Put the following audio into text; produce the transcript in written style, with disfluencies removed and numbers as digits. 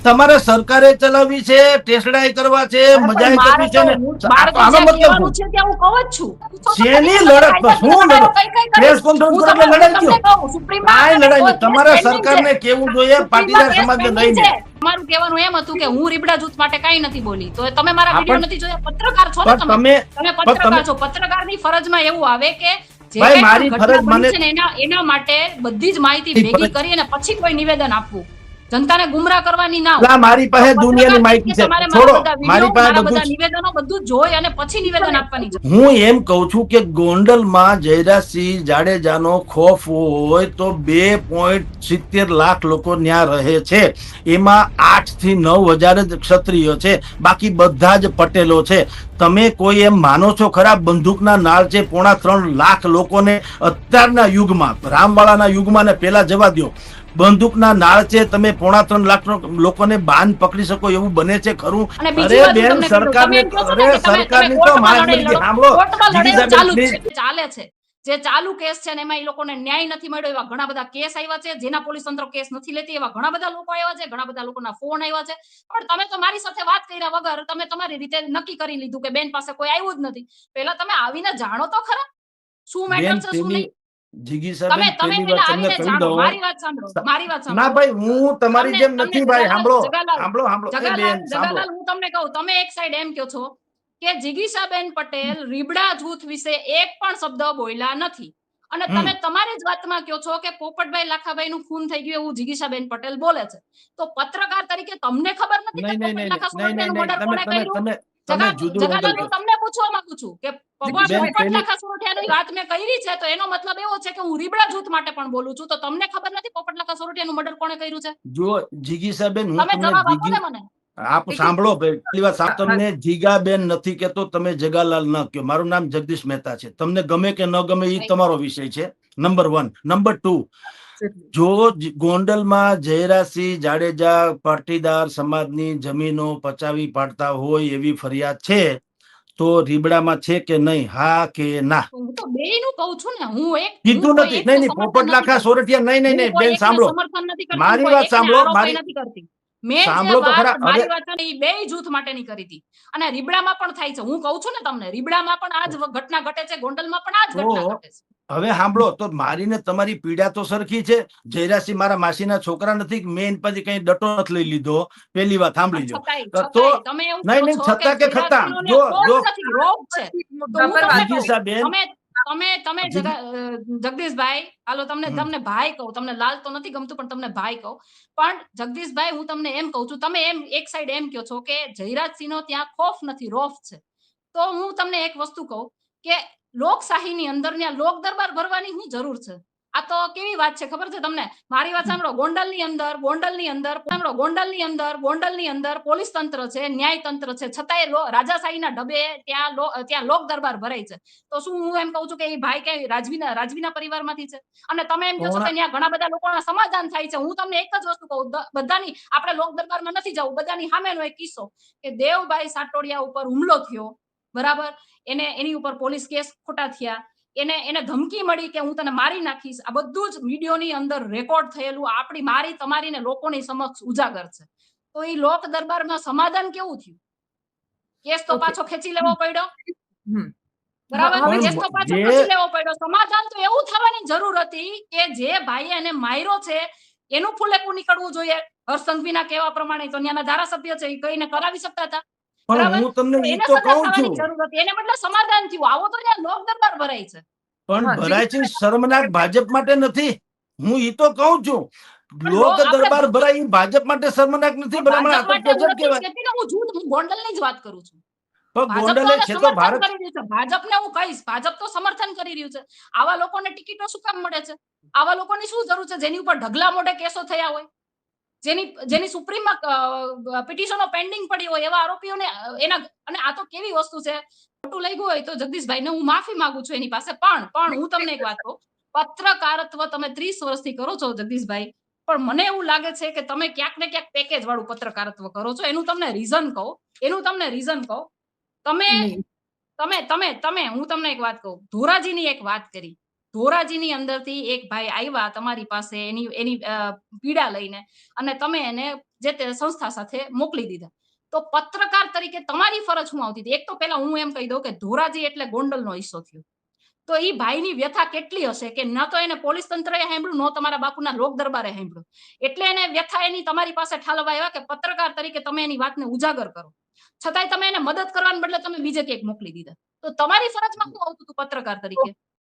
તમારે સરકારે ચલાવવી છે, ટેસ્ટાઈ કરવા છે, મજાઈ કરવી છે ને આનો મતલબ શું? શેની લડત? શું પ્રેસ કોન્ફરન્સ કરો એટલે લડાઈ ગયો? કાંઈ લડાઈ નહીં. તમારે સરકારને કેવું જોઈએ પાટીદાર સમાજને લઈને. મારું કહેવાનું એમ હતું કે હું રીબડા જૂથ માટે કાંઈ નથી બોલી. તો તમે મારા વિડિયો નથી જોયા? પત્રકાર છો ને તમે પત્રકાર છો. પત્રકારની ફરજમાં એવું આવે કે જે મારી ફરજ મને એના માટે બધી જ માહિતી ભેગી કરી અને પછી કોઈ નિવેદન આપવું, જનતાને ગુમરાહ કરવાની ના હોય. મારી પાસે દુનિયાની માહિતી છે. છોડો, મારી પાસે બધા નિવેદનો બધું જોઈ અને પછી નિવેદન આપવાની જરૂર. હું એમ કહું છું કે ગોંડલમાં જયરાજસિંહ જાડેજાનો ખોફ હોય તો 2.70 લાખ લોકો ત્યાં રહે છે. એમાં 8 થી 9 હજાર જ ક્ષત્રિયો છે, બાકી બધા જ પટેલો છે. તમે કોઈ એમ માનો છો ખરા? બંદૂકના નાળ છે 3.5 લાખ લોકોને અત્યારના યુગમાં, રામવાળાના યુગમાં ને પેલા જવા દો, બંદૂકના નાળ છે, તમે 3.5 લાખ લોકોને બાંધ પકડી શકો એવું બને છે ખરું? અરે બેન, સરકારને સરકારની તો માંગ મળી ગઈ. સાંભળો, ચાલે છે જે ચાલુ કેસ છે ને એમાં એ લોકોને ન્યાય નથી મળ્યો, એવા ઘણા બધા કેસ આવ્યા છે. જેના પોલીસ તંત્ર કેસ નથી લેતી એવા ઘણા બધા લોકો આવ્યા છે, ઘણા બધા લોકોના ફોન આવ્યા છે. પણ તમે તો મારી સાથે વાત કર્યા વગર તમે તમારી રીતે નક્કી કરી લીધું કે બેન પાસે કોઈ આવ્યું જ નથી. પહેલા તમે આવીને જાણો તો ખરા શું મેટર છે શું નહીં. જીગી સાહેબ, પહેલી વાત તમને કહી દઉં. મારી વાત સાંભળો. ના ભાઈ, હું તમારી જેમ નથી ભાઈ. સાંભળો જગાલાલ, હું તમને કહું, તમે એક સાઈડ એમ કહો છો કે જિગીશાબેન પટેલ રીબડા જૂથ વિશે એક પણ શબ્દ બોલ્યા નથી, અને તમે તમારી જ વાતમાં કહો છો કે પોપટભાઈ લાખાભાઈ નું ખૂન થઈ ગયું એવું જિગીશાબેન પટેલ બોલે છે. તો પત્રકાર તરીકે તમને ખબર નથી કે પોપટ લાખા સોરઠિયાનું મર્ડર કોણે કર્યું? જગાલાલ, હું તમને પૂછવા માંગુ છું કે પોપટ લાખા સોરઠિયાની વાત મેં કરી છે તો એનો મતલબ એવો છે કે હું રીબડા જૂથ માટે પણ બોલું છું. તો તમને ખબર નથી પોપટ લાખા સોરઠિયાનું મર્ડર કોણે કર્યું છે? જો જીગીશાબેન, હું તમે જવાબ આપો ને મને. આપ સાંભળો, પહેલી વાત તમને જીગાબેન નથી કેતો, તમે જગાલાલ ન કહો. મારું નામ જગદીશ મહેતા છે. તમને ગમે કે ન ગમે એ તમારો વિષય છે, નંબર 1. નંબર 2, જો ગોંડલમાં જયરાજસિંહ જાડેજા પાટીદાર સમાજની જમીનો પચાવી પાડતા હોય એવી ફરિયાદ છે તો રીબડામાં છે કે નહીં? હા કે ના? હું તો બેયનું કહું છું ને. હું એક કીધું નથી. નહીં, પોપટ લાખા સોરઠિયા નહીં બેન, સાંભળો મારી વાત. સાંભળો મારી મારી વાત એ બેય જૂથ માટેની કરી હતી અને રીબડામાં પણ થાય છે. હું કહું છું ને તમને, રીબડામાં પણ આ જ ઘટના ઘટે છે, ગોંડલમાં પણ આ જ ઘટના ઘટે છે. હવે સાંભળો, તો મારી ને તમારી પીડા તો સરખી છે. જયરાજસિંહ મારા માસીના છોકરા નથી, મેં પછી કઈ ડટો નથી લઈ લીધો. પહેલી વાત સાંભળી લો. તો નહીં છતાં કે ખતા જો તમે જગદીશભાઈ, હાલો તમને ભાઈ કહું, તમને લાલ તો નથી ગમતું પણ તમને ભાઈ કહું. પણ જગદીશભાઈ, હું તમને એમ કહું છું, તમે એમ એક સાઈડ એમ કહો છો કે જયરાજસિંહનો ત્યાં ખોફ નથી, રોફ છે. તો હું તમને એક વસ્તુ કહું કે લોકશાહીની અંદર ત્યાં લોક દરબાર ભરવાની શું જરૂર છે? આ તો કેવી વાત છે ખબર છે તમને? મારી વાત સાંભળો. ગોંડલની અંદર પોલીસ તંત્ર છે, ન્યાય તંત્ર છે, છતાંય રાજાશાહીના ઢબે ત્યાં લોક દરબાર ભરાય છે. તો શું હું એમ કહું છું કે એ ભાઈ કઈ રાજવીના પરિવારમાંથી છે? અને તમે એમ કહો છો કે ત્યાં ઘણા બધા લોકોના સમાધાન થાય છે. હું તમને એક જ વસ્તુ કહું, બધાની, આપણે લોક દરબારમાં નથી જવું, બધાની સામેનો એક કિસ્સો કે દેવભાઈ સાટોડિયા ઉપર હુમલો થયો, બરાબર? એની ઉપર પોલીસ કેસ ખોટા થયા, એને ધમકી મળી કે હું તને મારી નાખીશ. આ બધું જ વિડીયોની અંદર રેકોર્ડ થયેલું મારી તમારી ને લોકોની સમક્ષ ઉજાગર છે. તો એ લોક દરબારમાં સમાધાન કેવું થયું? કેસ તો પાછો ખેંચી લેવો પડ્યો, બરાબર? કેસ તો પાછો ખેંચી લેવો પડ્યો. સમાધાન તો એવું થવાની જરૂર હતી કે જે ભાઈએ એને માર્યો છે એનું ફૂલેકું નીકળવું જોઈએ. હર્ષ સંઘવીના કહેવા પ્રમાણે તો ત્યાંના ધારાસભ્ય છે એ કઈને કરાવી શકતા હતા. પણ હું તમને ઈ તો કહું છું, એને બદલે સમાધાન થયું. આવો તો ત્યાં લોક દરબાર ભરાય છે. પણ ભરાય છે શર્મનાક ભાજપ માટે નથી. હું ઈ તો કહું છું, લોક દરબાર ભરાય ભાજપ માટે શર્મનાક નથી. હું ગોંડલની જ વાત કરું છું. ભાજપને હું કહીશ, ભાજપ તો સમર્થન કરી રહ્યું છે. આવા લોકોને ટિકિટો શું કામ મળે છે? આવા લોકોની શું જરૂર છે જેની ઉપર ઢગલા મોઢે કેસો થયા હોય, જેની સુપ્રીમમાં પિટિશનો પેન્ડિંગ પડી હોય એવા આરોપીઓને અને આ તો કેવી વસ્તુ છે, ખોટું લાગ્યું હોય તો જગદીશભાઈને હું માફી માંગુ છું એની પાસે. પણ હું તમને એક વાત કહું, પત્રકારત્વ તમે 30 વર્ષથી કરો છો જગદીશભાઈ, પણ મને એવું લાગે છે કે તમે ક્યાંક ને ક્યાંક પેકેજ વાળું પત્રકારત્વ કરો છો. એનું તમને રીઝન કહું. હું તમને એક વાત કહું, ધોરાજીની એક વાત કરી. ધોરાજીની અંદરથી એક ભાઈ આવ્યા તમારી પાસે એની પીડા લઈને, અને તમે એને જે તે સંસ્થા સાથે મોકલી દીધા. તો પત્રકાર તરીકે તમારી ફરજ શું આવતી હતી? એક તો પહેલા હું એમ કહી દઉં કે ધોરાજી એટલે ગોંડલનો હિસ્સો થયો. તો ઈ ભાઈની વ્યથા કેટલી હશે કે ન તો એને પોલીસ તંત્રએ સાંભળ્યું, ન તમારા બાપુના લોક દરબારે સાંભળ્યું. એટલે એને વ્યથા એની તમારી પાસે ઠાલવવા આવ્યા કે પત્રકાર તરીકે તમે એની વાતને ઉજાગર કરો. છતાંય તમે એને મદદ કરવાને બદલે તમે બીજે ક્યાંક મોકલી દીધા. તો તમારી ફરજમાં શું આવતું હતું પત્રકાર તરીકે?